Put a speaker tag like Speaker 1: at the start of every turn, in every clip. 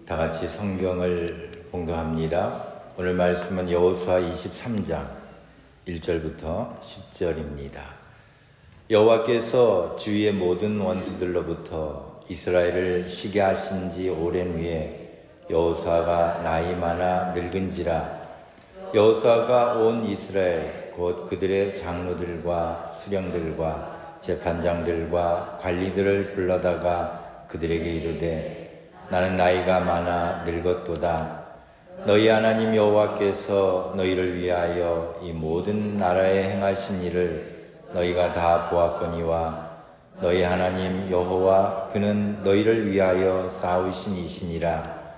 Speaker 1: 다 같이 성경을 봉독합니다. 오늘 말씀은 여호수아 23장 1절부터 10절입니다. 여호와께서 주위의 모든 원수들로부터 이스라엘을 쉬게 하신 지 오랜 후에 여호수아가 나이 많아 늙은지라 여호수아가 온 이스라엘 곧 그들의 장로들과 수령들과 재판장들과 관리들을 불러다가 그들에게 이르되 나는 나이가 많아 늙었도다. 너희 하나님 여호와께서 너희를 위하여 이 모든 나라에 행하신 일을 너희가 다 보았거니와 너희 하나님 여호와 그는 너희를 위하여 싸우신 이시니라.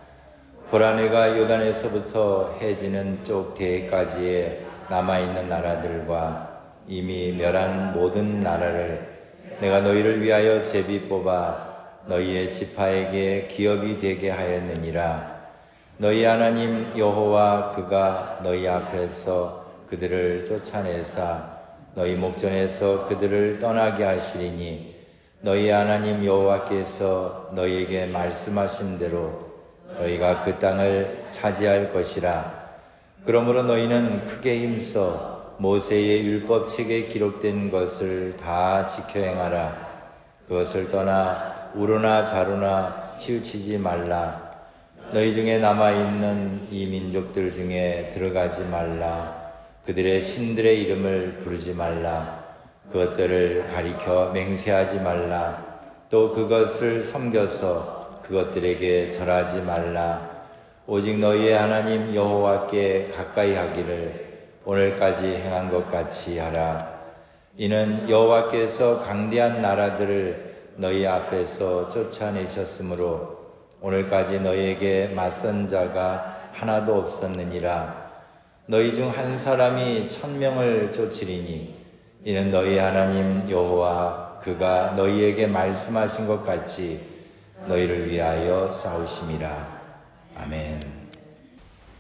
Speaker 1: 보라 내가 요단에서부터 해지는 쪽 대해까지에 남아있는 나라들과 이미 멸한 모든 나라를 내가 너희를 위하여 제비 뽑아 너희의 지파에게 기업이 되게 하였느니라. 너희 하나님 여호와 그가 너희 앞에서 그들을 쫓아내사 너희 목전에서 그들을 떠나게 하시리니 너희 하나님 여호와께서 너희에게 말씀하신 대로 너희가 그 땅을 차지할 것이라. 그러므로 너희는 크게 힘써 모세의 율법책에 기록된 것을 다 지켜 행하라. 그것을 떠나 우로나 자로나 치우치지 말라. 너희 중에 남아있는 이 민족들 중에 들어가지 말라. 그들의 신들의 이름을 부르지 말라. 그것들을 가리켜 맹세하지 말라. 또 그것을 섬겨서 그것들에게 절하지 말라. 오직 너희의 하나님 여호와께 가까이 하기를 오늘까지 행한 것 같이 하라. 이는 여호와께서 강대한 나라들을 너희 앞에서 쫓아내셨으므로 오늘까지 너희에게 맞선 자가 하나도 없었느니라. 너희 중 한 사람이 1000명을 쫓으리니 이는 너희 하나님 여호와 그가 너희에게 말씀하신 것 같이 너희를 위하여 싸우심이라. 아멘.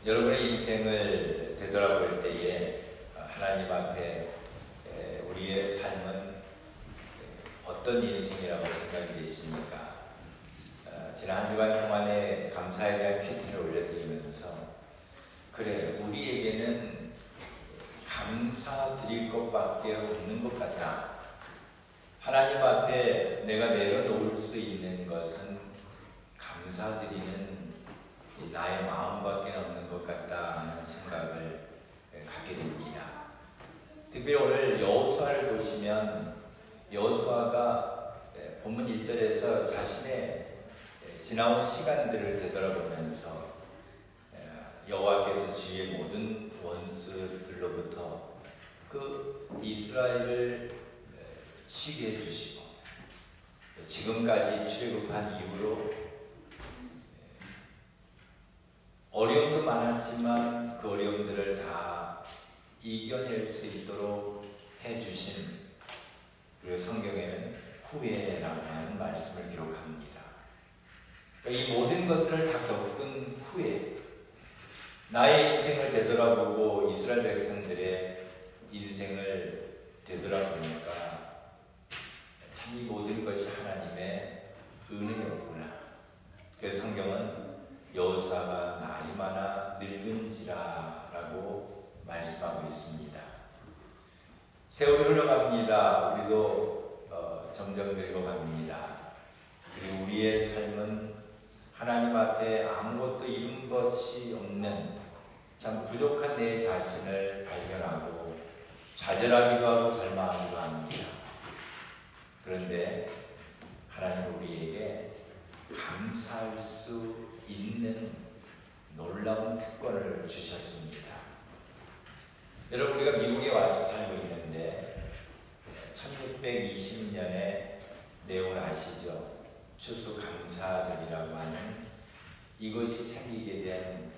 Speaker 1: 여러분의 인생을 되돌아볼 때에 하나님 앞에 우리의 삶은 어떤 인생이라고 생각이 되십니까? 지난 한 주간 동안에 감사에 대한 퀴즈를 올려드리면서 그래, 우리에게는 감사드릴 것밖에 없는 것 같다. 하나님 앞에 내가 내려놓을 수 있는 것은 감사드리는 나의 마음밖에 없는 것 같다 하는 생각을 갖게 됩니다. 특별히 오늘 여호수아를 보시면 여호수아가 본문 1절에서 자신의 지나온 시간들을 되돌아보면서 여호와께서 주의 모든 원수들로부터 그 이스라엘을 쉬게 해주시고 지금까지 출애굽한 이후로 어려움도 많았지만 그 어려움들을 다 이겨낼 수 있도록 해주신, 그리고 성경에는 후회라고 하는 말씀을 기록합니다. 이 모든 것들을 다 겪은 후에 나의 인생을 되돌아보고 이스라엘 백성들의 인생을 되돌아보니까 참 이 모든 것이 하나님의 은혜였구나. 그래서 성경은 여호수아가 나이 많아 늙은지라 라고 말씀하고 있습니다. 세월이 흘러갑니다. 우리도 점점 늙어갑니다. 그리고 우리의 삶은 하나님 앞에 아무것도 이룬 것이 없는 참 부족한 내 자신을 발견하고 좌절하기도 하고 절망하기도 합니다. 그런데 하나님 우리에게 감사할 수 있는 놀라운 특권을 주셨습니다. 여러분, 우리가 미국에 와서 살고 있는데 1620년의 내용을 아시죠? 추수감사절이라고 하는 이것이 생기게 된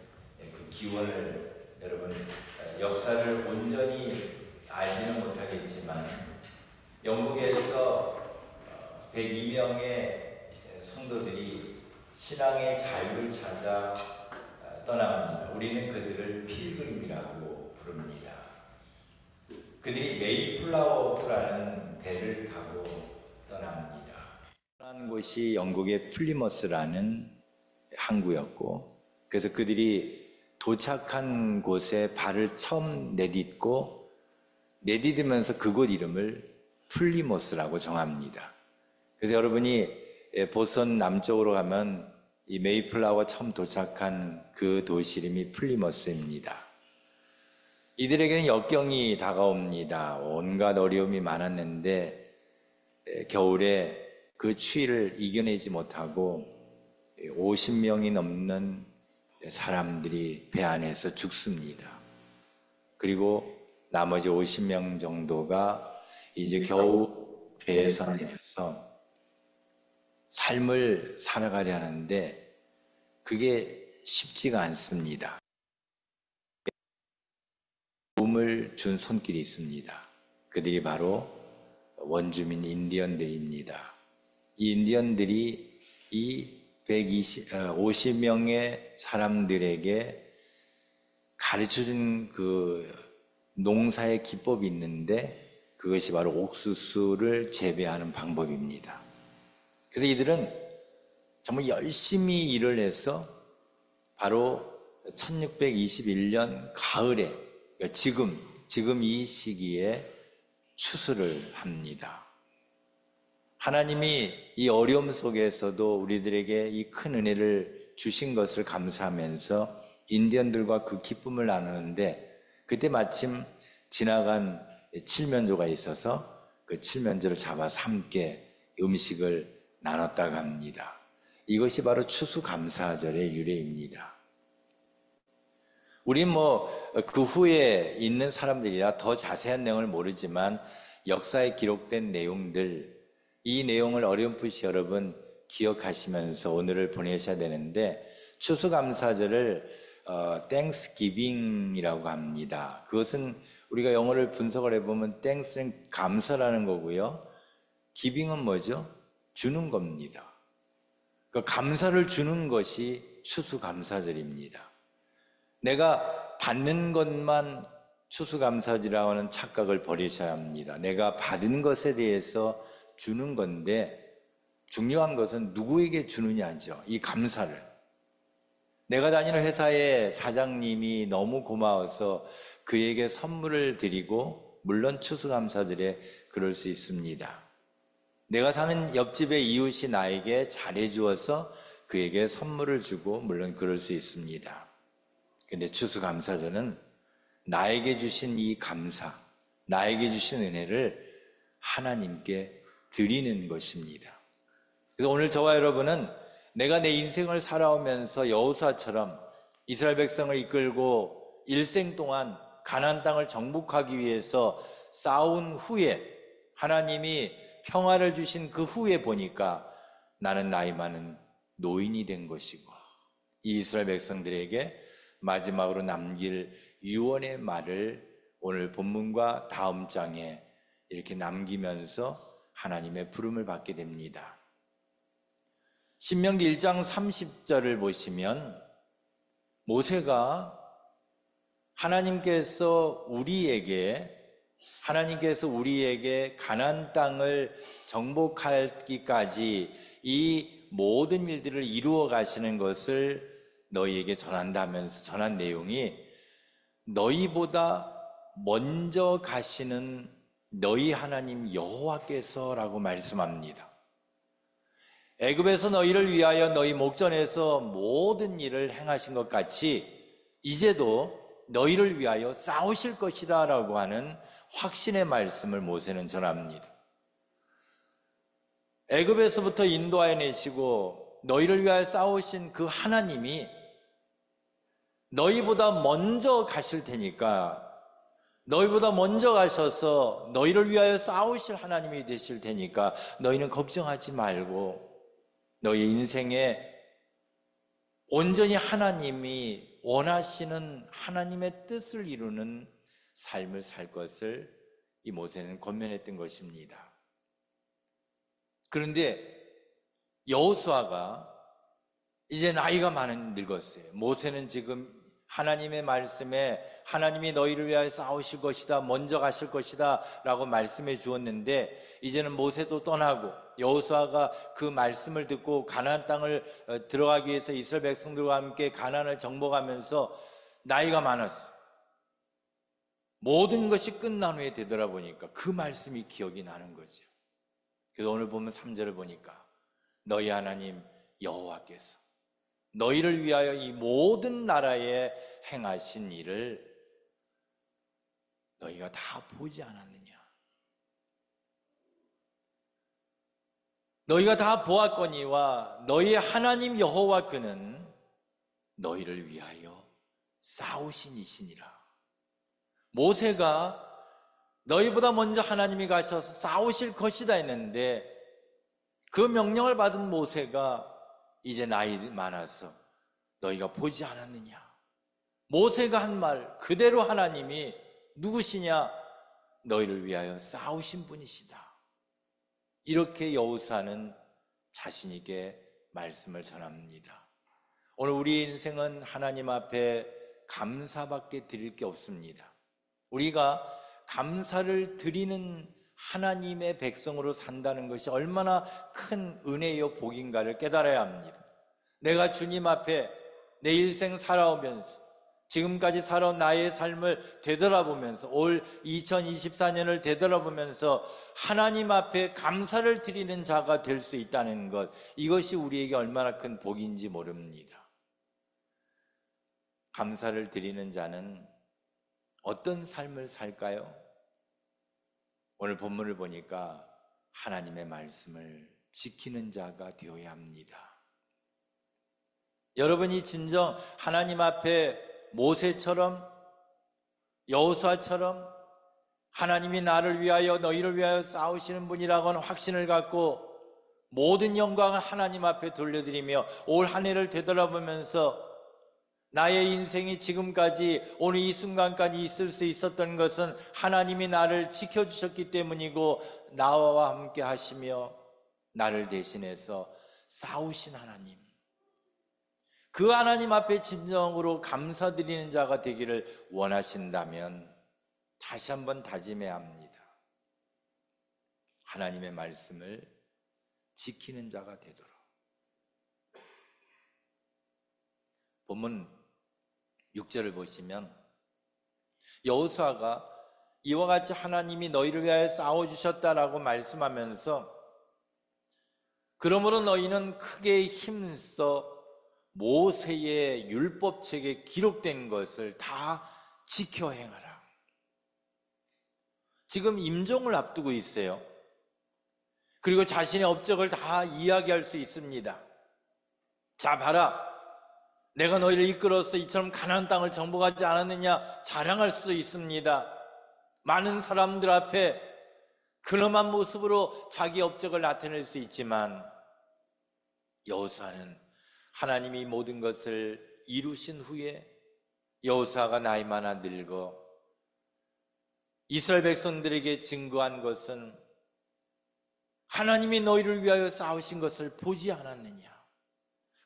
Speaker 1: 그 기원을 여러분 역사를 온전히 알지는 못하겠지만 영국에서 102명의 성도들이 신앙의 자유를 찾아 떠납니다. 우리는 그들을 필그림이라고 부릅니다. 그들이 메이플라워라는 배를 타고 떠납니다. 떠난 곳이 영국의 플리머스라는 항구였고, 그래서 그들이 도착한 곳에 발을 처음 내디디면서 그곳 이름을 플리모스라고 정합니다. 그래서 여러분이 보스턴 남쪽으로 가면 이 메이플라워 처음 도착한 그 도시 이름이 플리머스입니다. 이들에게는 역경이 다가옵니다. 온갖 어려움이 많았는데 겨울에 그 추위를 이겨내지 못하고 50명이 넘는 사람들이 배 안에서 죽습니다. 그리고 나머지 50명 정도가 이제 겨우 배에서 내려서 삶을 살아가려 하는데 그게 쉽지가 않습니다. 도움을 준 손길이 있습니다. 그들이 바로 원주민 인디언들입니다. 이 인디언들이 이 50명의 사람들에게 가르쳐준 그 농사의 기법이 있는데 그것이 바로 옥수수를 재배하는 방법입니다. 그래서 이들은 정말 열심히 일을 해서 바로 1621년 가을에, 그러니까 지금 이 시기에 추수를 합니다. 하나님이 이 어려움 속에서도 우리들에게 이 큰 은혜를 주신 것을 감사하면서 인디언들과 그 기쁨을 나누는데 그때 마침 지나간 칠면조가 있어서 그 칠면조를 잡아서 함께 음식을 나눴다고 합니다. 이것이 바로 추수감사절의 유래입니다. 우린 그 후에 있는 사람들이라 더 자세한 내용을 모르지만 역사에 기록된 내용들, 이 내용을 어렴풋이 여러분 기억하시면서 오늘을 보내셔야 되는데 추수감사절을 땡스기빙이라고 합니다. 그것은 우리가 영어를 분석을 해보면 땡스는 감사라는 거고요. 기빙은 뭐죠? 주는 겁니다. 그러니까 감사를 주는 것이 추수감사절입니다. 내가 받는 것만 추수감사절이라고 하는 착각을 버리셔야 합니다. 내가 받은 것에 대해서 주는 건데 중요한 것은 누구에게 주느냐죠. 이 감사를. 내가 다니는 회사의 사장님이 너무 고마워서 그에게 선물을 드리고 물론 추수감사절에 그럴 수 있습니다. 내가 사는 옆집의 이웃이 나에게 잘해주어서 그에게 선물을 주고 물론 그럴 수 있습니다. 근데 추수감사절은 나에게 주신 이 감사, 나에게 주신 은혜를 하나님께 드리는 것입니다. 그래서 오늘 저와 여러분은 내가 내 인생을 살아오면서 여호수아처럼 이스라엘 백성을 이끌고 일생 동안 가나안 땅을 정복하기 위해서 싸운 후에 하나님이 평화를 주신 그 후에 보니까 나는 나이 많은 노인이 된 것이고 이 이스라엘 백성들에게 마지막으로 남길 유언의 말을 오늘 본문과 다음 장에 이렇게 남기면서 하나님의 부름을 받게 됩니다. 신명기 1장 30절을 보시면 모세가 하나님께서 우리에게 가나안 땅을 정복하기까지 이 모든 일들을 이루어 가시는 것을 너희에게 전한다면서 전한 내용이 너희보다 먼저 가시는 너희 하나님 여호와께서라고 말씀합니다. 애굽에서 너희를 위하여 너희 목전에서 모든 일을 행하신 것 같이 이제도 너희를 위하여 싸우실 것이다 라고 하는 확신의 말씀을 모세는 전합니다. 애굽에서부터 인도하여 내시고 너희를 위하여 싸우신 그 하나님이 너희보다 먼저 가실 테니까 너희보다 먼저 가셔서 너희를 위하여 싸우실 하나님이 되실 테니까 너희는 걱정하지 말고 너희 인생에 온전히 하나님이 원하시는 하나님의 뜻을 이루는 삶을 살 것을 이 모세는 권면했던 것입니다. 그런데 여호수아가 이제 나이가 많은 늙었어요. 모세는 지금 하나님의 말씀에 하나님이 너희를 위하여 싸우실 것이다, 먼저 가실 것이다 라고 말씀해 주었는데, 이제는 모세도 떠나고 여호수아가 그 말씀을 듣고 가나안 땅을 들어가기 위해서 이스라엘 백성들과 함께 가나안을 정복하면서 나이가 많았어. 모든 것이 끝난 후에 되돌아보니까 그 말씀이 기억이 나는 거죠. 그래서 오늘 보면 3절을 보니까 너희 하나님 여호와께서 너희를 위하여 이 모든 나라에 행하신 일을 너희가 다 보지 않았느냐? 너희가 다 보았거니와 너희의 하나님 여호와 그는 너희를 위하여 싸우신 이시니라. 모세가 너희보다 먼저 하나님이 가셔서 싸우실 것이다 했는데, 그 명령을 받은 모세가 이제 나이 많아서 너희가 보지 않았느냐? 모세가 한 말 그대로 하나님이 누구시냐? 너희를 위하여 싸우신 분이시다. 이렇게 여호수아는 자신 있게 말씀을 전합니다. 오늘 우리 인생은 하나님 앞에 감사밖에 드릴 게 없습니다. 우리가 감사를 드리는 하나님의 백성으로 산다는 것이 얼마나 큰 은혜요 복인가를 깨달아야 합니다. 내가 주님 앞에 내 일생 살아오면서 지금까지 살아온 나의 삶을 되돌아보면서 올 2024년을 되돌아보면서 하나님 앞에 감사를 드리는 자가 될 수 있다는 것, 이것이 우리에게 얼마나 큰 복인지 모릅니다. 감사를 드리는 자는 어떤 삶을 살까요? 오늘 본문을 보니까 하나님의 말씀을 지키는 자가 되어야 합니다. 여러분이 진정 하나님 앞에 모세처럼 여호수아처럼 하나님이 나를 위하여 너희를 위하여 싸우시는 분이라고 하는 확신을 갖고 모든 영광을 하나님 앞에 돌려드리며 올 한 해를 되돌아보면서 나의 인생이 지금까지 오늘 이 순간까지 있을 수 있었던 것은 하나님이 나를 지켜주셨기 때문이고 나와 함께 하시며 나를 대신해서 싸우신 하나님, 그 하나님 앞에 진정으로 감사드리는 자가 되기를 원하신다면 다시 한번 다짐해야 합니다. 하나님의 말씀을 지키는 자가 되도록. 본문 6절을 보시면 여호수아가 이와 같이 하나님이 너희를 위하여 싸워주셨다라고 말씀하면서, 그러므로 너희는 크게 힘써 모세의 율법책에 기록된 것을 다 지켜 행하라. 지금 임종을 앞두고 있어요. 그리고 자신의 업적을 다 이야기할 수 있습니다. 자 봐라, 내가 너희를 이끌어서 이처럼 가나안 땅을 정복하지 않았느냐 자랑할 수도 있습니다. 많은 사람들 앞에 근엄한 모습으로 자기 업적을 나타낼 수 있지만, 여호수아는 하나님이 모든 것을 이루신 후에 여호수아가 나이 많아 늙어 이스라엘 백성들에게 증거한 것은 하나님이 너희를 위하여 싸우신 것을 보지 않았느냐.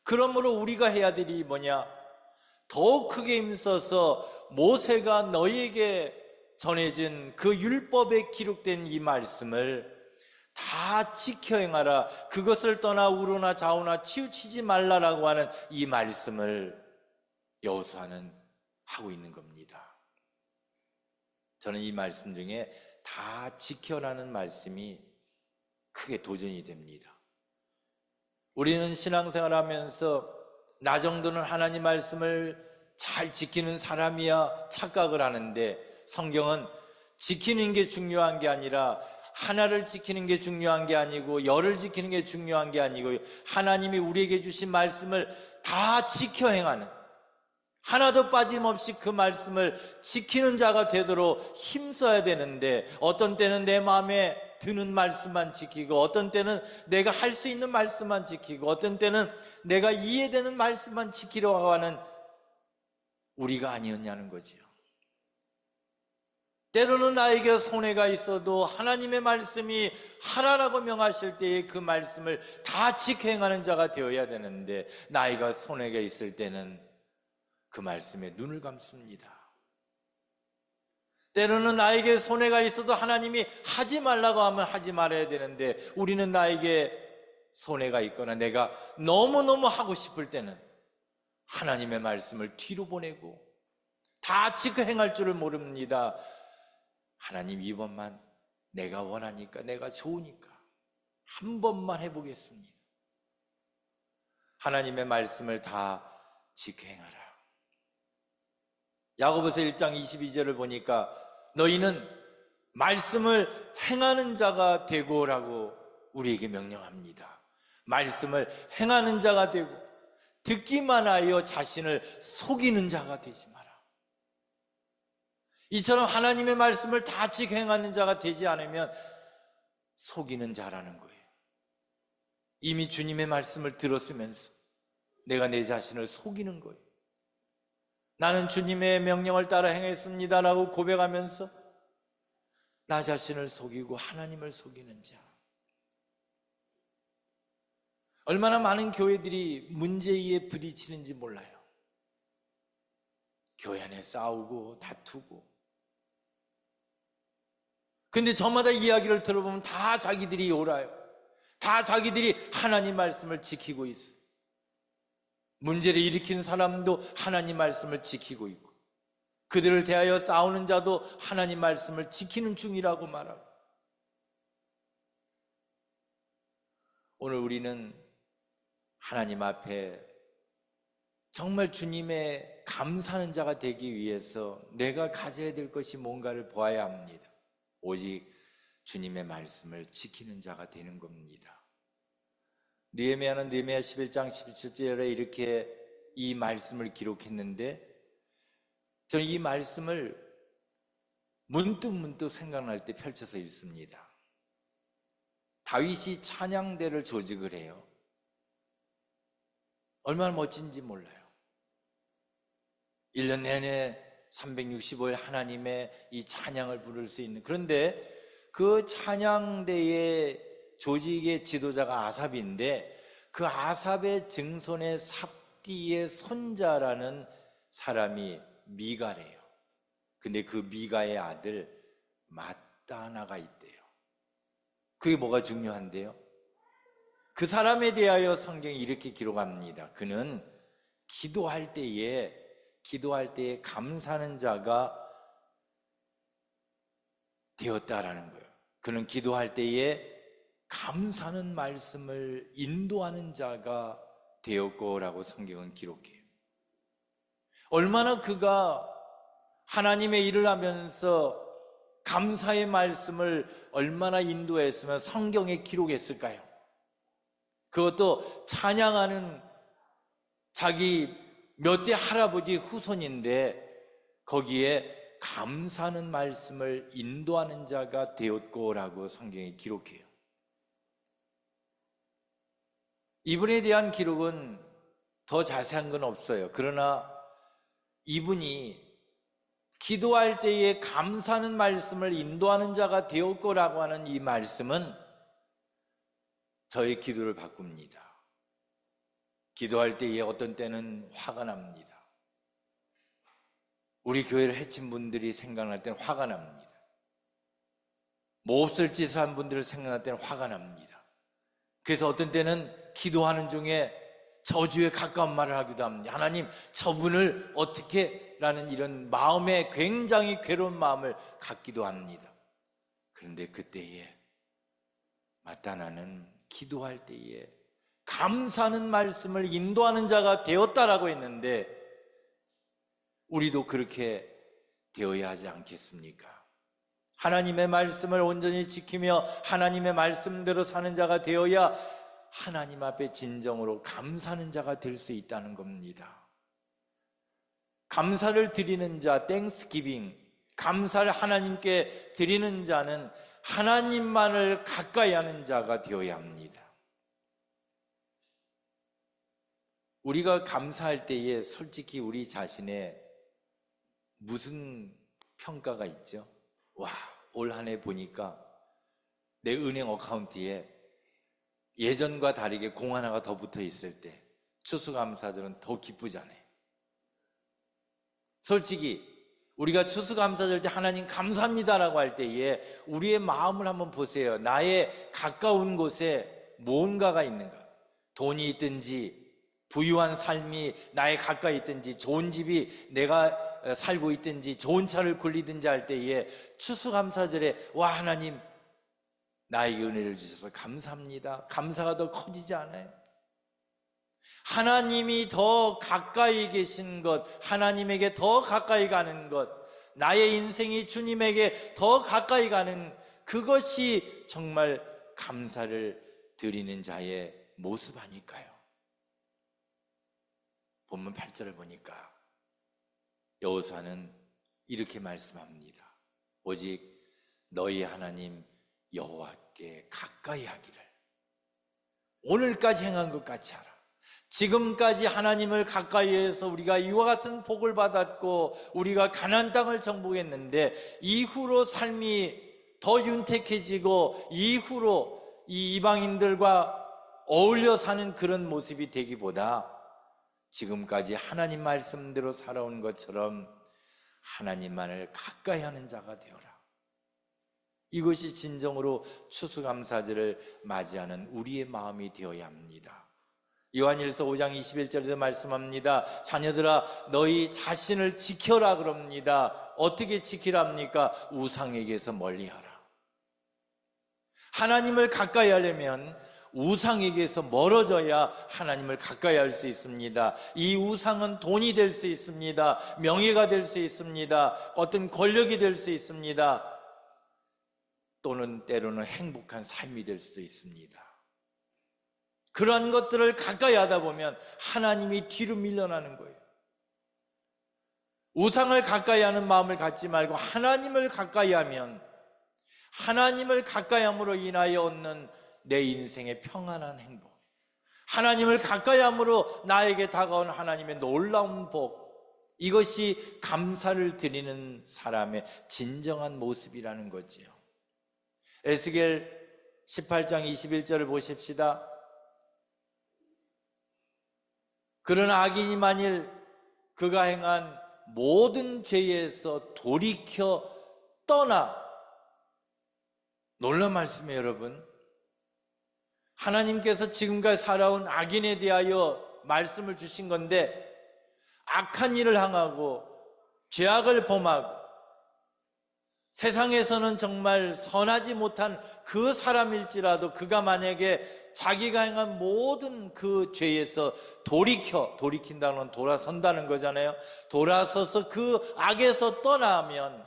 Speaker 1: 그러므로 우리가 해야 될 일이 뭐냐? 더욱 크게 힘써서 모세가 너희에게 전해진 그 율법에 기록된 이 말씀을 다 지켜 행하라. 그것을 떠나 우로나 좌우나 치우치지 말라라고 하는 이 말씀을 여호수아는 하고 있는 겁니다. 저는 이 말씀 중에 다 지켜라는 말씀이 크게 도전이 됩니다. 우리는 신앙생활하면서 나 정도는 하나님 말씀을 잘 지키는 사람이야 착각을 하는데, 성경은 지키는 게 중요한 게 아니라 하나를 지키는 게 중요한 게 아니고 열을 지키는 게 중요한 게 아니고 하나님이 우리에게 주신 말씀을 다 지켜 행하는, 하나도 빠짐없이 그 말씀을 지키는 자가 되도록 힘써야 되는데, 어떤 때는 내 마음에 드는 말씀만 지키고, 어떤 때는 내가 할 수 있는 말씀만 지키고, 어떤 때는 내가 이해되는 말씀만 지키려고 하는 우리가 아니었냐는 거지요. 때로는 나에게 손해가 있어도 하나님의 말씀이 하라라고 명하실 때에 그 말씀을 다 지켜 행하는 자가 되어야 되는데, 나이가 손해가 있을 때는 그 말씀에 눈을 감습니다. 때로는 나에게 손해가 있어도 하나님이 하지 말라고 하면 하지 말아야 되는데, 우리는 나에게 손해가 있거나 내가 너무너무 하고 싶을 때는 하나님의 말씀을 뒤로 보내고 다 지켜 행할 줄을 모릅니다. 하나님, 이번만 내가 원하니까, 내가 좋으니까 한 번만 해보겠습니다. 하나님의 말씀을 다 지켜 행하라. 야고보서 1장 22절을 보니까 너희는 말씀을 행하는 자가 되고라고 우리에게 명령합니다. 말씀을 행하는 자가 되고 듣기만 하여 자신을 속이는 자가 되지 마라. 이처럼 하나님의 말씀을 다 지켜 행하는 자가 되지 않으면 속이는 자라는 거예요. 이미 주님의 말씀을 들었으면서 내가 내 자신을 속이는 거예요. 나는 주님의 명령을 따라 행했습니다라고 고백하면서 나 자신을 속이고 하나님을 속이는 자. 얼마나 많은 교회들이 문제에 부딪히는지 몰라요. 교회 안에 싸우고 다투고. 근데 저마다 이야기를 들어보면 다 자기들이 옳아요. 다 자기들이 하나님 말씀을 지키고 있어. 문제를 일으킨 사람도 하나님 말씀을 지키고 있고, 그들을 대하여 싸우는 자도 하나님 말씀을 지키는 중이라고 말하고. 오늘 우리는 하나님 앞에 정말 주님의 감사하는 자가 되기 위해서 내가 가져야 될 것이 뭔가를 보아야 합니다. 오직 주님의 말씀을 지키는 자가 되는 겁니다. 느헤미야는 느헤미야 11장 17절에 이렇게 이 말씀을 기록했는데, 저는 이 말씀을 문득 생각날 때 펼쳐서 읽습니다. 다윗이 찬양대를 조직을 해요. 얼마나 멋진지 몰라요. 1년 내내 365일 하나님의 이 찬양을 부를 수 있는, 그런데 그 찬양대의 조직의 지도자가 아삽인데, 그 아삽의 증손의 삽디의 손자라는 사람이 미가래요. 근데 그 미가의 아들 마따나가 있대요. 그게 뭐가 중요한데요? 그 사람에 대하여 성경이 이렇게 기록합니다. 그는 기도할 때에 감사하는 자가 되었다라는 거예요. 그는 기도할 때에 감사하는 말씀을 인도하는 자가 되었고라고 성경은 기록해요. 얼마나 그가 하나님의 일을 하면서 감사의 말씀을 얼마나 인도했으면 성경에 기록했을까요? 그것도 찬양하는 자기 몇 대 할아버지 후손인데 거기에 감사하는 말씀을 인도하는 자가 되었고라고 성경에 기록해요. 이분에 대한 기록은 더 자세한 건 없어요. 그러나 이분이 기도할 때에 감사하는 말씀을 인도하는 자가 되었고라고 하는 이 말씀은 저의 기도를 바꿉니다. 기도할 때에 어떤 때는 화가 납니다. 우리 교회를 해친 분들이 생각날 때는 화가 납니다. 몹쓸 짓을 한 분들을 생각날 때는 화가 납니다. 그래서 어떤 때는 기도하는 중에 저주에 가까운 말을 하기도 합니다. 하나님, 저분을 어떻게? 라는 이런 마음에 굉장히 괴로운 마음을 갖기도 합니다. 그런데 그때에 마따나는 기도할 때에 감사하는 말씀을 인도하는 자가 되었다라고 했는데, 우리도 그렇게 되어야 하지 않겠습니까? 하나님의 말씀을 온전히 지키며 하나님의 말씀대로 사는 자가 되어야 하나님 앞에 진정으로 감사하는 자가 될 수 있다는 겁니다. 감사를 드리는 자, 땡스기빙, 감사를 하나님께 드리는 자는 하나님만을 가까이 하는 자가 되어야 합니다. 우리가 감사할 때에 솔직히 우리 자신의 무슨 평가가 있죠? 와, 올 한 해 보니까 내 은행 어카운트에 예전과 다르게 공 하나가 더 붙어 있을 때 추수감사절은 더 기쁘잖아요. 솔직히 우리가 추수감사절 때 하나님 감사합니다라고 할 때에 우리의 마음을 한번 보세요. 나의 가까운 곳에 뭔가가 있는가? 돈이 있든지 부유한 삶이 나에 가까이 있든지 좋은 집이 내가 살고 있든지 좋은 차를 굴리든지 할 때에 추수감사절에 와 하나님 나에게 은혜를 주셔서 감사합니다. 감사가 더 커지지 않아요? 하나님이 더 가까이 계신 것, 하나님에게 더 가까이 가는 것, 나의 인생이 주님에게 더 가까이 가는 그것이 정말 감사를 드리는 자의 모습 아닐까요? 본문 8절을 보니까 여호수아는 이렇게 말씀합니다. 오직 너희 하나님 여호와께 가까이 하기를 오늘까지 행한 것 같이 하라. 지금까지 하나님을 가까이 해서 우리가 이와 같은 복을 받았고 우리가 가나안 땅을 정복했는데 이후로 삶이 더 윤택해지고 이후로 이 이방인들과 어울려 사는 그런 모습이 되기보다 지금까지 하나님 말씀대로 살아온 것처럼 하나님만을 가까이 하는 자가 되어라. 이것이 진정으로 추수감사절을 맞이하는 우리의 마음이 되어야 합니다. 요한일서 5장 21절에도 말씀합니다. 자녀들아 너희 자신을 지켜라 그럽니다. 어떻게 지키랍니까? 우상에게서 멀리하라. 하나님을 가까이 하려면 우상에게서 멀어져야 하나님을 가까이 할 수 있습니다. 이 우상은 돈이 될 수 있습니다. 명예가 될 수 있습니다. 어떤 권력이 될 수 있습니다. 또는 때로는 행복한 삶이 될 수도 있습니다. 그러한 것들을 가까이 하다 보면 하나님이 뒤로 밀려나는 거예요. 우상을 가까이 하는 마음을 갖지 말고 하나님을 가까이 하면 하나님을 가까이 함으로 인하여 얻는 내 인생의 평안한 행복, 하나님을 가까이 함으로 나에게 다가온 하나님의 놀라운 복, 이것이 감사를 드리는 사람의 진정한 모습이라는 거지요. 에스겔 18장 21절을 보십시다. 그러나 악인이 만일 그가 행한 모든 죄에서 돌이켜 떠나, 놀라운 말씀이에요 여러분. 하나님께서 지금까지 살아온 악인에 대하여 말씀을 주신 건데 악한 일을 행하고 죄악을 범하고 세상에서는 정말 선하지 못한 그 사람일지라도 그가 만약에 자기가 행한 모든 그 죄에서 돌이킨다는 건 돌아선다는 거잖아요. 돌아서서 그 악에서 떠나면,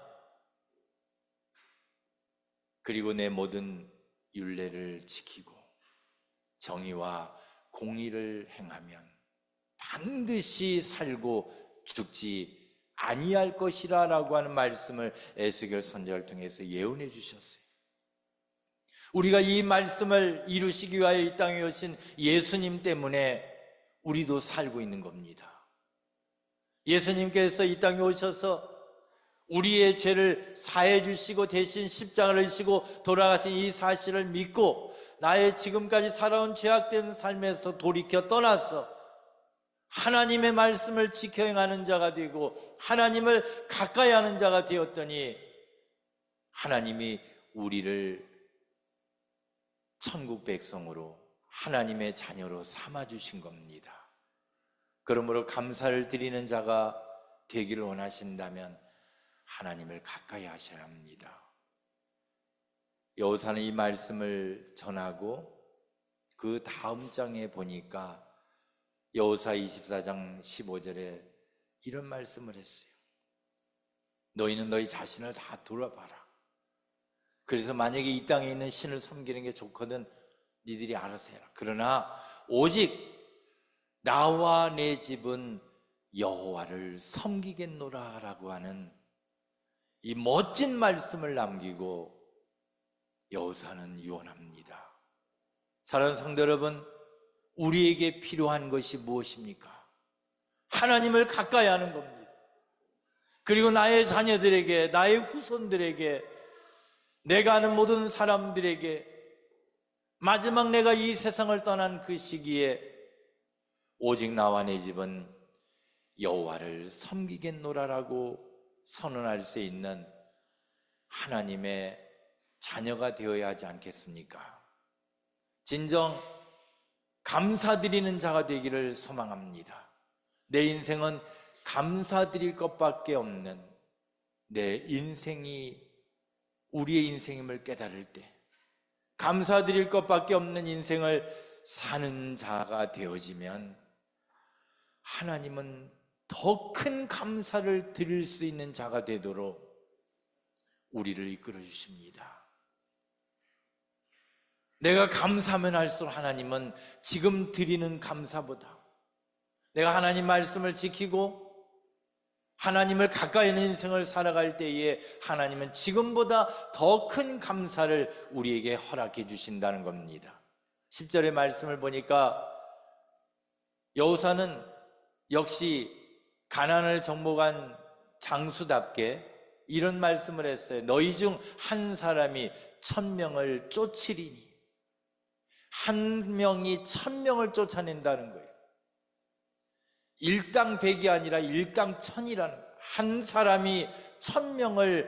Speaker 1: 그리고 내 모든 율례를 지키고 정의와 공의를 행하면 반드시 살고 죽지 아니할 것이라 라고 하는 말씀을 에스겔 선지자를 통해서 예언해 주셨어요. 우리가 이 말씀을 이루시기 위하여 이 땅에 오신 예수님 때문에 우리도 살고 있는 겁니다. 예수님께서 이 땅에 오셔서 우리의 죄를 사해 주시고 대신 십자가를 지시고 돌아가신 이 사실을 믿고 나의 지금까지 살아온 죄악된 삶에서 돌이켜 떠나서 하나님의 말씀을 지켜 행하는 자가 되고 하나님을 가까이 하는 자가 되었더니 하나님이 우리를 천국 백성으로 하나님의 자녀로 삼아주신 겁니다. 그러므로 감사를 드리는 자가 되기를 원하신다면 하나님을 가까이 하셔야 합니다. 여호수아는 이 말씀을 전하고 그 다음 장에 보니까 여호수아 24장 15절에 이런 말씀을 했어요. 너희는 너희 자신을 다 돌아봐라. 그래서 만약에 이 땅에 있는 신을 섬기는 게 좋거든 니들이 알아서 해라. 그러나 오직 나와 내 집은 여호와를 섬기겠노라 라고 하는 이 멋진 말씀을 남기고 여호수아는 유언합니다. 사랑하는 성도 여러분, 우리에게 필요한 것이 무엇입니까? 하나님을 가까이 하는 겁니다. 그리고 나의 자녀들에게, 나의 후손들에게, 내가 아는 모든 사람들에게, 마지막 내가 이 세상을 떠난 그 시기에 오직 나와 내 집은 여호와를 섬기겠노라라고 선언할 수 있는 하나님의 자녀가 되어야 하지 않겠습니까? 진정 감사드리는 자가 되기를 소망합니다. 내 인생은 감사드릴 것밖에 없는 내 인생이 우리의 인생임을 깨달을 때, 감사드릴 것밖에 없는 인생을 사는 자가 되어지면 하나님은 더 큰 감사를 드릴 수 있는 자가 되도록 우리를 이끌어 주십니다. 내가 감사하면 할수록 하나님은 지금 드리는 감사보다, 내가 하나님 말씀을 지키고 하나님을 가까이 있는 인생을 살아갈 때에 하나님은 지금보다 더 큰 감사를 우리에게 허락해 주신다는 겁니다. 10절의 말씀을 보니까 여호사는 역시 가나안을 정복한 장수답게 이런 말씀을 했어요. 너희 중 한 사람이 1000명을 쫓으리니. 한 명이 1000명을 쫓아낸다는 거예요. 일당 100이 아니라 일당 1000이라는, 한 사람이 1000명을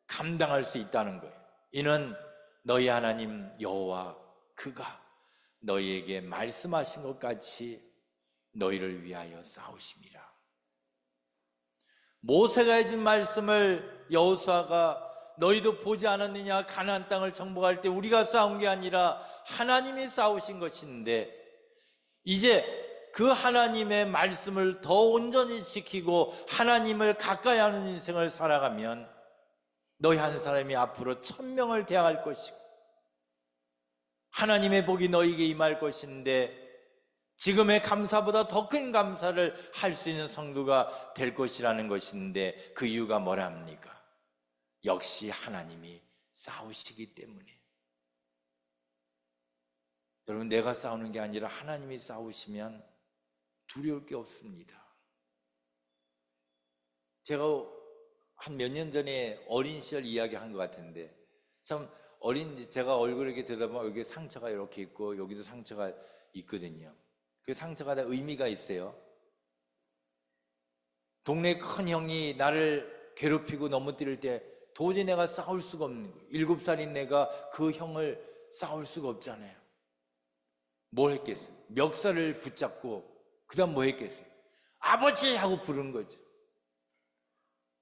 Speaker 1: 감당할 수 있다는 거예요. 이는 너희 하나님 여호와 그가 너희에게 말씀하신 것 같이 너희를 위하여 싸우심이라. 모세가 해준 말씀을 여호수아가 너희도 보지 않았느냐, 가나안 땅을 정복할 때 우리가 싸운 게 아니라 하나님이 싸우신 것인데, 이제 그 하나님의 말씀을 더 온전히 지키고 하나님을 가까이 하는 인생을 살아가면 너희 한 사람이 앞으로 1000명을 대항할 것이고 하나님의 복이 너희에게 임할 것인데, 지금의 감사보다 더 큰 감사를 할 수 있는 성도가 될 것이라는 것인데, 그 이유가 뭐랍니까? 역시 하나님이 싸우시기 때문에. 여러분, 내가 싸우는 게 아니라 하나님이 싸우시면 두려울 게 없습니다. 제가 한 몇 년 전에 어린 시절 이야기한 것 같은데, 참 제가 얼굴을 이렇게 들여다보면 여기 상처가 이렇게 있고 여기도 상처가 있거든요. 그 상처가 다 의미가 있어요. 동네 큰 형이 나를 괴롭히고 넘어뜨릴 때 도저히 내가 싸울 수가 없는 거예요. 7살인 내가 그 형을 싸울 수가 없잖아요. 뭘 했겠어요? 멱살을 붙잡고 그 다음 뭐 했겠어요? 아버지! 하고 부른 거죠.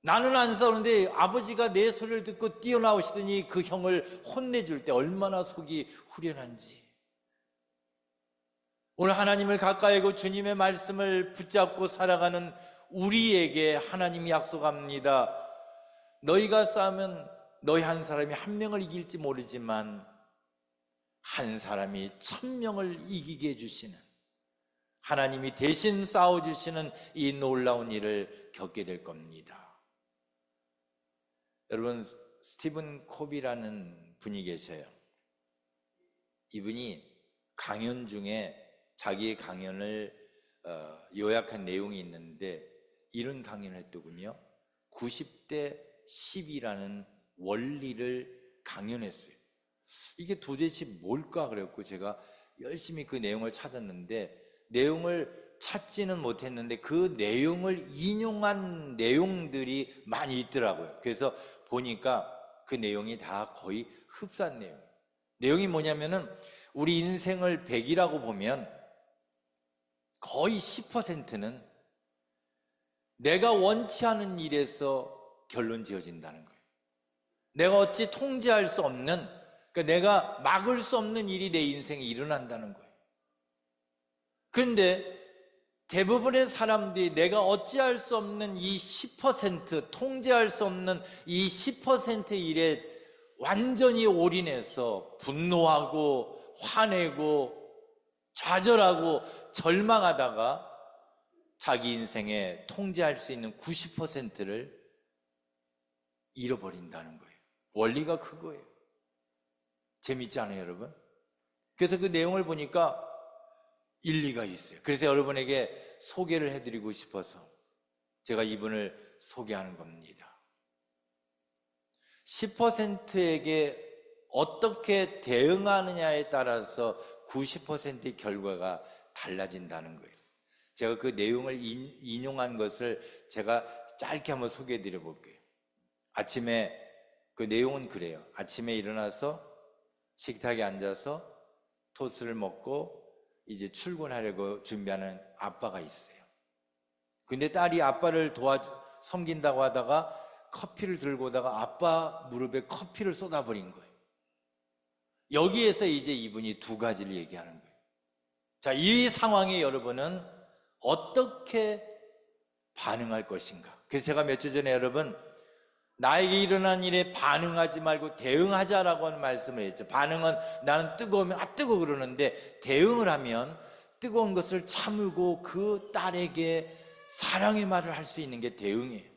Speaker 1: 나는 안 싸우는데 아버지가 내 소리를 듣고 뛰어나오시더니 그 형을 혼내줄 때 얼마나 속이 후련한지. 오늘 하나님을 가까이 하고 주님의 말씀을 붙잡고 살아가는 우리에게 하나님이 약속합니다. 너희가 싸우면 너희 한 사람이 한 명을 이길지 모르지만 한 사람이 1000명을 이기게 해주시는, 하나님이 대신 싸워주시는 이 놀라운 일을 겪게 될 겁니다. 여러분, 스티븐 코비라는 분이 계셔요. 이분이 강연 중에 자기의 강연을 요약한 내용이 있는데 이런 강연을 했더군요. 90대 10이라는 원리를 강연했어요. 이게 도대체 뭘까 그랬고 제가 열심히 그 내용을 찾았는데, 내용을 찾지는 못했는데 그 내용을 인용한 내용들이 많이 있더라고요. 그래서 보니까 그 내용이 다 거의 흡사한 내용이에요. 내용이 뭐냐면은 우리 인생을 100이라고 보면 거의 10%는 내가 원치 않은 일에서 결론 지어진다는 거예요. 내가 어찌 통제할 수 없는, 그러니까 내가 막을 수 없는 일이 내 인생에 일어난다는 거예요. 그런데 대부분의 사람들이 내가 어찌할 수 없는 이 10%, 통제할 수 없는 이 10% 일에 완전히 올인해서 분노하고 화내고 좌절하고 절망하다가 자기 인생에 통제할 수 있는 90%를 잃어버린다는 거예요. 원리가 그거예요. 재밌지 않아요, 여러분? 그래서 그 내용을 보니까 일리가 있어요. 그래서 여러분에게 소개를 해드리고 싶어서 제가 이분을 소개하는 겁니다. 10%에게 어떻게 대응하느냐에 따라서 90%의 결과가 달라진다는 거예요. 제가 그 내용을 인용한 것을 제가 짧게 한번 소개해 드려 볼게요. 아침에 그 내용은 그래요. 아침에 일어나서 식탁에 앉아서 토스트를 먹고 이제 출근하려고 준비하는 아빠가 있어요. 근데 딸이 아빠를 섬긴다고 하다가 커피를 들고 오다가 아빠 무릎에 커피를 쏟아버린 거예요. 여기에서 이제 이분이 두 가지를 얘기하는 거예요. 자, 이 상황에 여러분은 어떻게 반응할 것인가? 그래서 제가 몇 주 전에 여러분, 나에게 일어난 일에 반응하지 말고 대응하자라고 하는 말씀을 했죠. 반응은 나는 뜨거우면 뜨거워 그러는데, 대응을 하면 뜨거운 것을 참고 그 딸에게 사랑의 말을 할 수 있는 게 대응이에요.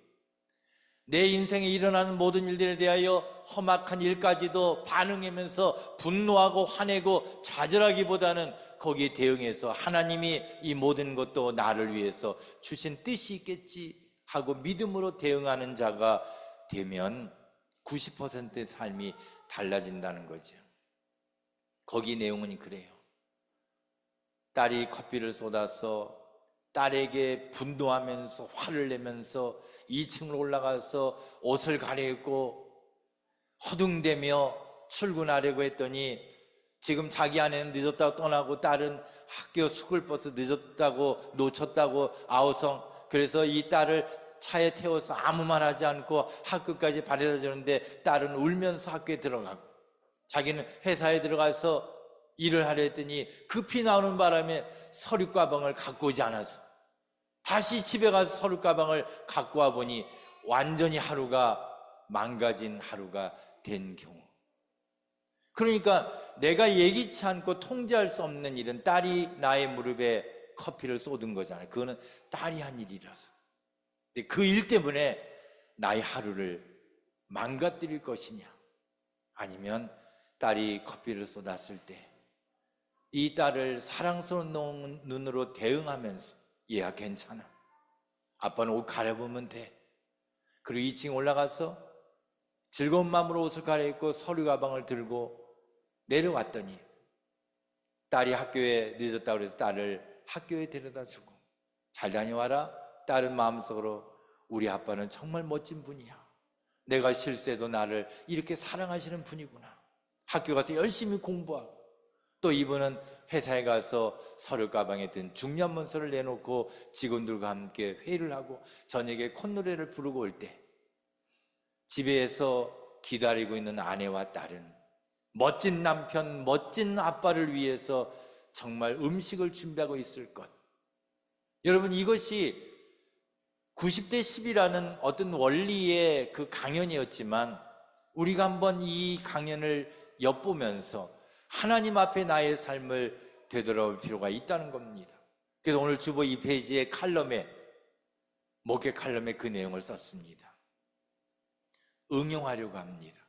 Speaker 1: 내 인생에 일어나는 모든 일들에 대하여 험악한 일까지도 반응하면서 분노하고 화내고 좌절하기보다는 거기에 대응해서 하나님이 이 모든 것도 나를 위해서 주신 뜻이 있겠지 하고 믿음으로 대응하는 자가 되면 90%의 삶이 달라진다는 거죠. 거기 내용은 그래요. 딸이 커피를 쏟아서 딸에게 분노하면서 화를 내면서 2층으로 올라가서 옷을 갈아입고 허둥대며 출근하려고 했더니 지금 자기 아내는 늦었다고 떠나고 딸은 학교 스쿨버스 늦었다고 놓쳤다고 아우성, 그래서 이 딸을 차에 태워서 아무 말 하지 않고 학교까지 바래다 주는데 딸은 울면서 학교에 들어가고, 자기는 회사에 들어가서 일을 하려 했더니 급히 나오는 바람에 서류 가방을 갖고 오지 않아서 다시 집에 가서 서류 가방을 갖고 와 보니 완전히 하루가 망가진 하루가 된 경우. 그러니까 내가 예기치 않고 통제할 수 없는 일은 딸이 나의 무릎에 커피를 쏟은 거잖아요. 그거는 딸이 한 일이라서. 근데 그 일 때문에 나의 하루를 망가뜨릴 것이냐, 아니면 딸이 커피를 쏟았을 때 이 딸을 사랑스러운 눈으로 대응하면서 얘야 괜찮아, 아빠는 옷 갈아입으면 돼, 그리고 2층 올라가서 즐거운 마음으로 옷을 갈아입고 서류 가방을 들고 내려왔더니 딸이 학교에 늦었다고 해서 딸을 학교에 데려다 주고 잘 다녀와라. 딸은 마음속으로 우리 아빠는 정말 멋진 분이야, 내가 실수해도 나를 이렇게 사랑하시는 분이구나. 학교 가서 열심히 공부하고 또 이분은 회사에 가서 서류 가방에 든 중요한 문서를 내놓고 직원들과 함께 회의를 하고 저녁에 콧노래를 부르고 올 때 집에서 기다리고 있는 아내와 딸은 멋진 남편, 멋진 아빠를 위해서 정말 음식을 준비하고 있을 것. 여러분, 이것이 90대 10이라는 어떤 원리의 그 강연이었지만 우리가 한번 이 강연을 엿보면서 하나님 앞에 나의 삶을 되돌아볼 필요가 있다는 겁니다. 그래서 오늘 주보 2페이지의 칼럼에, 목회 칼럼에 그 내용을 썼습니다. 응용하려고 합니다.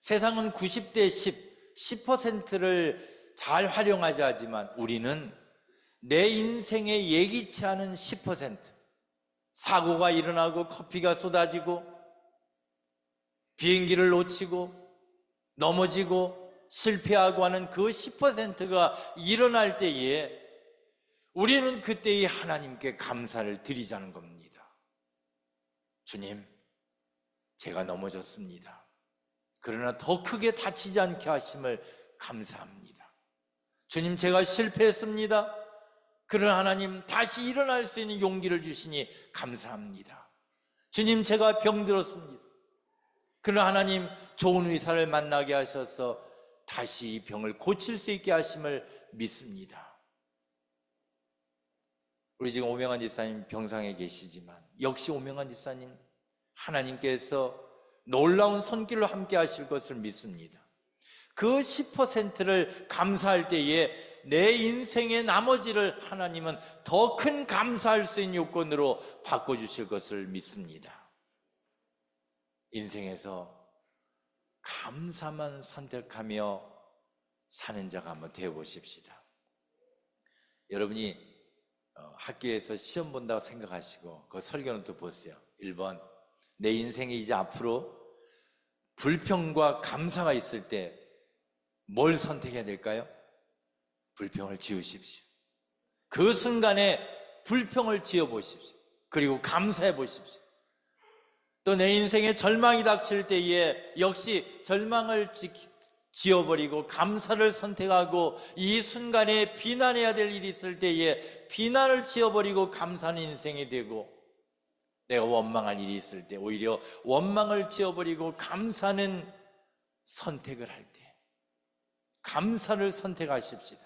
Speaker 1: 세상은 90대 10%를 잘 활용하자 하지만 우리는 내 인생에 예기치 않은 10%, 사고가 일어나고 커피가 쏟아지고 비행기를 놓치고 넘어지고 실패하고 하는 그 10%가 일어날 때에 우리는 그때의 하나님께 감사를 드리자는 겁니다. 주님, 제가 넘어졌습니다. 그러나 더 크게 다치지 않게 하심을 감사합니다. 주님, 제가 실패했습니다. 그러나 하나님 다시 일어날 수 있는 용기를 주시니 감사합니다. 주님, 제가 병들었습니다. 그러나 하나님 좋은 의사를 만나게 하셔서 다시 이 병을 고칠 수 있게 하심을 믿습니다. 우리 지금 오명환 지사님 병상에 계시지만 역시 오명환 지사님 하나님께서 놀라운 손길로 함께 하실 것을 믿습니다. 그 10%를 감사할 때에 내 인생의 나머지를 하나님은 더 큰 감사할 수 있는 요건으로 바꿔주실 것을 믿습니다. 인생에서 감사만 선택하며 사는 자가 한번 되어보십시다. 여러분이 학교에서 시험 본다고 생각하시고 그 설교노트 보세요. 1번, 내 인생에 이제 앞으로 불평과 감사가 있을 때 뭘 선택해야 될까요? 불평을 지우십시오. 그 순간에 불평을 지어 보십시오. 그리고 감사해 보십시오. 또 내 인생에 절망이 닥칠 때에 역시 절망을 지어버리고 감사를 선택하고, 이 순간에 비난해야 될 일이 있을 때에 비난을 지어버리고 감사하는 인생이 되고, 내가 원망할 일이 있을 때 오히려 원망을 지어버리고 감사하는 선택을 할 때 감사를 선택하십시다.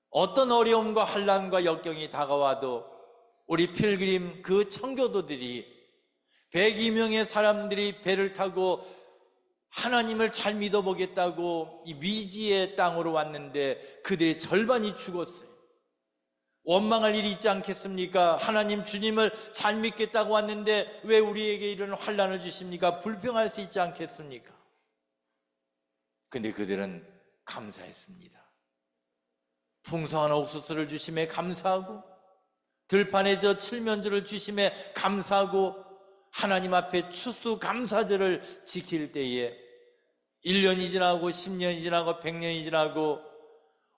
Speaker 1: 어떤 어려움과 환난과 역경이 다가와도 우리 필그림 그 청교도들이 102명의 사람들이 배를 타고 하나님을 잘 믿어보겠다고 이 위지의 땅으로 왔는데 그들의 절반이 죽었어요. 원망할 일이 있지 않겠습니까? 하나님 주님을 잘 믿겠다고 왔는데 왜 우리에게 이런 환난을 주십니까? 불평할 수 있지 않겠습니까? 근데 그들은 감사했습니다. 풍성한 옥수수를 주심에 감사하고, 들판에 저 칠면조를 주심에 감사하고, 하나님 앞에 추수감사절을 지킬 때에 1년이 지나고 10년이 지나고 100년이 지나고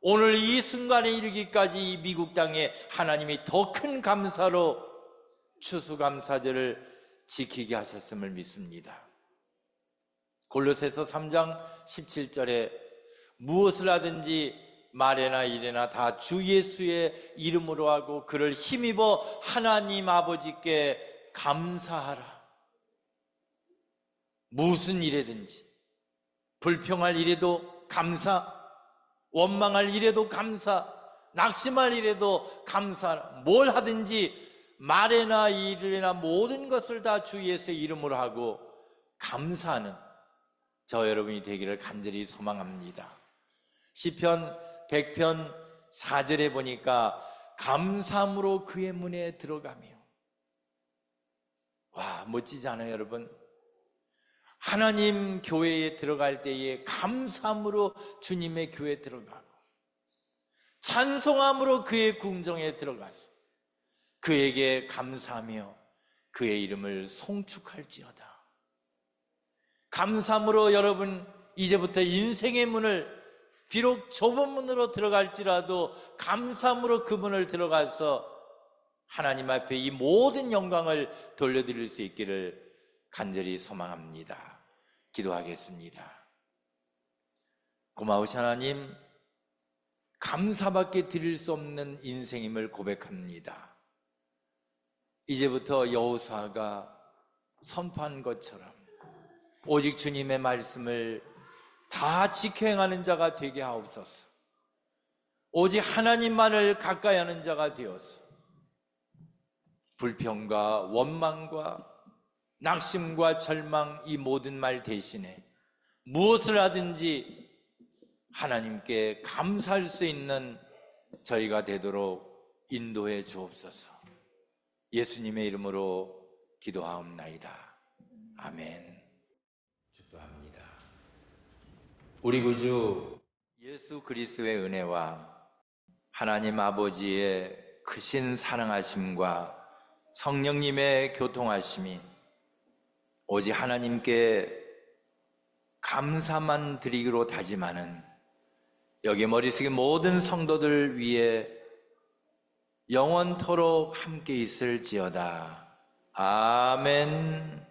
Speaker 1: 오늘 이 순간에 이르기까지 이 미국 땅에 하나님이 더 큰 감사로 추수감사절을 지키게 하셨음을 믿습니다. 골로새서 3장 17절에 무엇을 하든지 말에나 일에나 다 주 예수의 이름으로 하고 그를 힘입어 하나님 아버지께 감사하라. 무슨 일이든지, 불평할 일에도 감사, 원망할 일에도 감사, 낙심할 일에도 감사, 뭘 하든지 말에나 일에나 모든 것을 다 주 예수의 이름으로 하고 감사하는 저 여러분이 되기를 간절히 소망합니다. 시편 100편 4절에 보니까 감사함으로 그의 문에 들어가며, 와, 멋지지 않아요 여러분? 하나님 교회에 들어갈 때에 감사함으로 주님의 교회에 들어가고, 찬송함으로 그의 궁정에 들어가서 그에게 감사하며 그의 이름을 송축할지어다. 감사함으로 여러분 이제부터 인생의 문을, 비록 좁은 문으로 들어갈지라도 감사함으로 그 문을 들어가서 하나님 앞에 이 모든 영광을 돌려드릴 수 있기를 간절히 소망합니다. 기도하겠습니다. 고마우신 하나님, 감사밖에 드릴 수 없는 인생임을 고백합니다. 이제부터 여호수아가 선포한 것처럼 오직 주님의 말씀을 다 지켜 행하는 자가 되게 하옵소서. 오직 하나님만을 가까이 하는 자가 되어서 불평과 원망과 낙심과 절망, 이 모든 말 대신에 무엇을 하든지 하나님께 감사할 수 있는 저희가 되도록 인도해 주옵소서. 예수님의 이름으로 기도하옵나이다. 아멘. 축도합니다. 우리 구주 예수 그리스도의 은혜와 하나님 아버지의 크신 사랑하심과 성령님의 교통하심이 오직 하나님께 감사만 드리기로 다짐하는 여기 머릿속의 모든 성도들 위해 영원토록 함께 있을지어다. 아멘.